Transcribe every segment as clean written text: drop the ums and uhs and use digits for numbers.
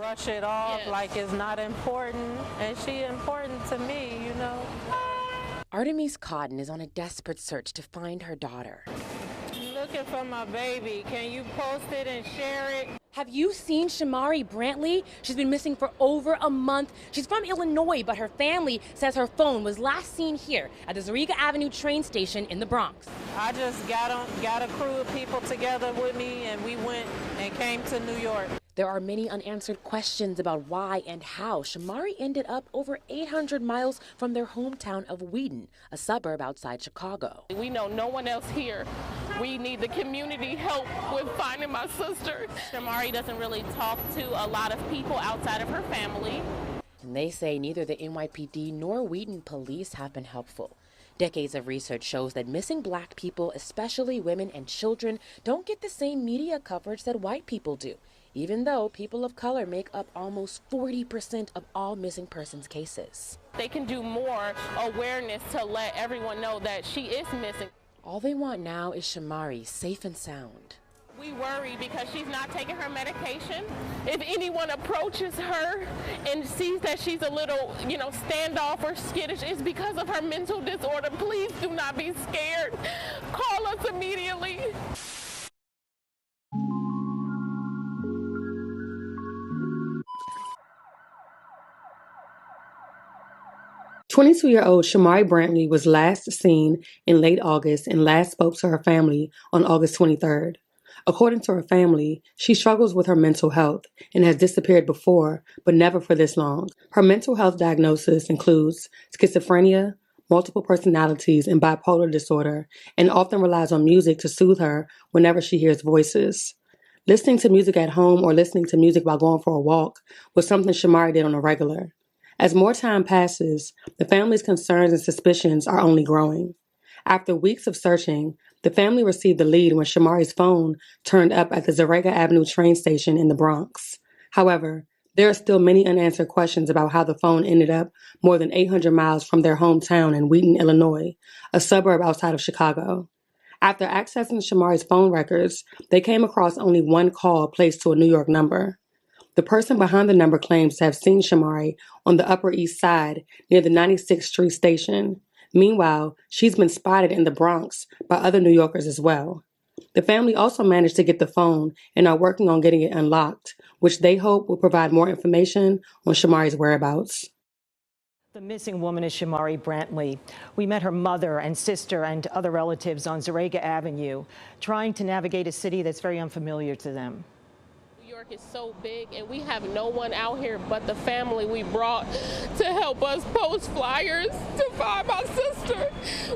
brush it off like it's not important, and she important to me, you know. Artemis Cotton is on a desperate search to find her daughter. I'm looking for my baby. Can you post it and share it? Have you seen Shamari Brantley? She's been missing for over a month. She's from Illinois, but her family says her phone was last seen here at the Zarega Avenue train station in the Bronx. I just got a crew of people together with me, and we went and came to New York. There are many unanswered questions about why and how Shamari ended up over 800 miles from their hometown of Wheaton, a suburb outside Chicago. We know no one else here. We need the community help with finding my sister. Shamari doesn't really talk to a lot of people outside of her family. And they say neither the NYPD nor Wheaton police have been helpful. Decades of research shows that missing Black people, especially women and children, don't get the same media coverage that white people do, even though people of color make up almost 40% of all missing persons cases. They can do more awareness to let everyone know that she is missing. All they want now is Shamari safe and sound. We worry because she's not taking her medication. If anyone approaches her and sees that she's a little, standoff or skittish, it's because of her mental disorder. Please do not be scared. Call us immediately. 22-year-old Shamari Brantley was last seen in late August and last spoke to her family on August 23rd. According to her family, she struggles with her mental health and has disappeared before, but never for this long. Her mental health diagnosis includes schizophrenia, multiple personalities, and bipolar disorder, and often relies on music to soothe her whenever she hears voices. Listening to music at home or listening to music while going for a walk was something Shamari did on a regular. As more time passes, the family's concerns and suspicions are only growing. After weeks of searching, the family received the lead when Shamari's phone turned up at the Zarega Avenue train station in the Bronx. However, there are still many unanswered questions about how the phone ended up more than 800 miles from their hometown in Wheaton, Illinois, a suburb outside of Chicago. After accessing Shamari's phone records, they came across only one call placed to a New York number. The person behind the number claims to have seen Shamari on the Upper East Side near the 96th Street station. Meanwhile, she's been spotted in the Bronx by other New Yorkers as well. The family also managed to get the phone and are working on getting it unlocked, which they hope will provide more information on Shamari's whereabouts. The missing woman is Shamari Brantley. We met her mother and sister and other relatives on Zarega Avenue, trying to navigate a city that's very unfamiliar to them. New York is so big, and we have no one out here but the family we brought to help us post flyers to find my sister.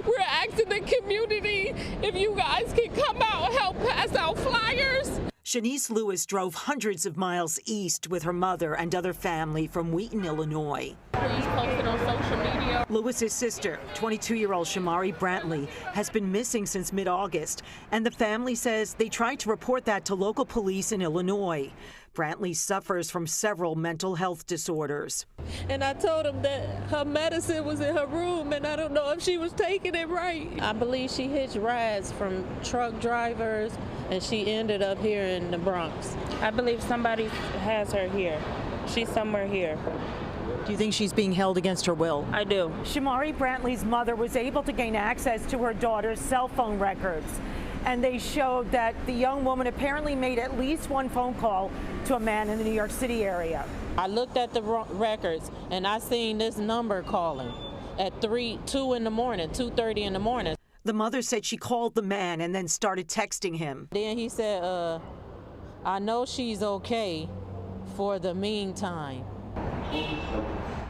We're asking the community if you guys can come out and help pass out flyers. Shanice Lewis drove hundreds of miles east with her mother and other family from Wheaton, Illinois. Please post it on social media. Lewis's sister, 22-year-old Shamari Brantley, has been missing since mid-August, and the family says they tried to report that to local police in Illinois. Brantley suffers from several mental health disorders. And I told him that her medicine was in her room, and I don't know if she was taking it right. I believe she hitched rides from truck drivers, and she ended up here in the Bronx. I believe somebody has her here. She's somewhere here. Do you think she's being held against her will? I do. Shamari Brantley's mother was able to gain access to her daughter's cell phone records, and they showed that the young woman apparently made at least one phone call to a man in the New York City area. I looked at the records, and I seen this number calling at 2:30 in the morning. The mother said she called the man and then started texting him. Then he said, I know she's okay for the meantime.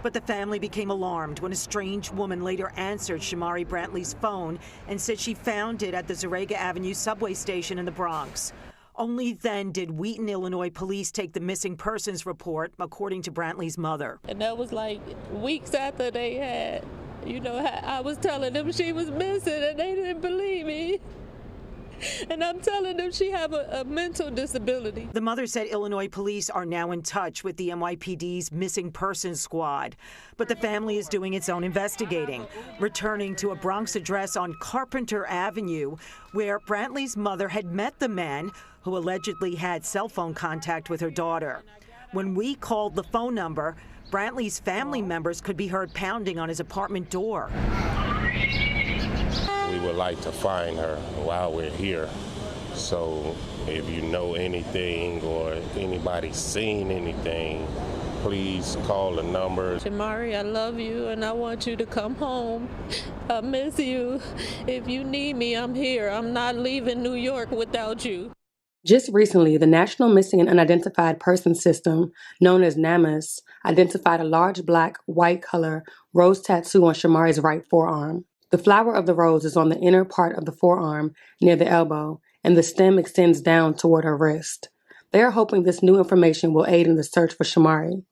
But the family became alarmed when a strange woman later answered Shamari Brantley's phone and said she found it at the Zarega Avenue subway station in the Bronx. Only then did Wheaton, Illinois police take the missing persons report, according to Brantley's mother. And that was like weeks after they had, I was telling them she was missing, and they didn't believe me. And I'm telling them she have a mental disability. The mother said Illinois police are now in touch with the NYPD's missing persons squad. But the family is doing its own investigating, returning to a Bronx address on Carpenter Avenue, where Brantley's mother had met the man who allegedly had cell phone contact with her daughter. When we called the phone number, Brantley's family members could be heard pounding on his apartment door. We would like to find her while we're here. So if you know anything or anybody's seen anything, please call the number. Shamari, I love you and I want you to come home. I miss you. If you need me, I'm here. I'm not leaving New York without you. Just recently, the National Missing and Unidentified Persons System, known as NAMUS, identified a large black, white color rose tattoo on Shamari's right forearm. The flower of the rose is on the inner part of the forearm near the elbow, and the stem extends down toward her wrist. They are hoping this new information will aid in the search for Shamari.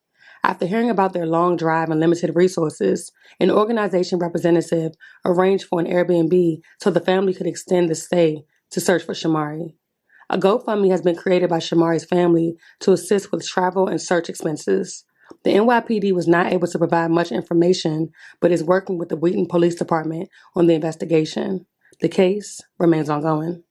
After hearing about their long drive and limited resources, an organization representative arranged for an Airbnb so the family could extend the stay to search for Shamari. A GoFundMe has been created by Shamari's family to assist with travel and search expenses. The NYPD was not able to provide much information, but is working with the Wheaton Police Department on the investigation. The case remains ongoing.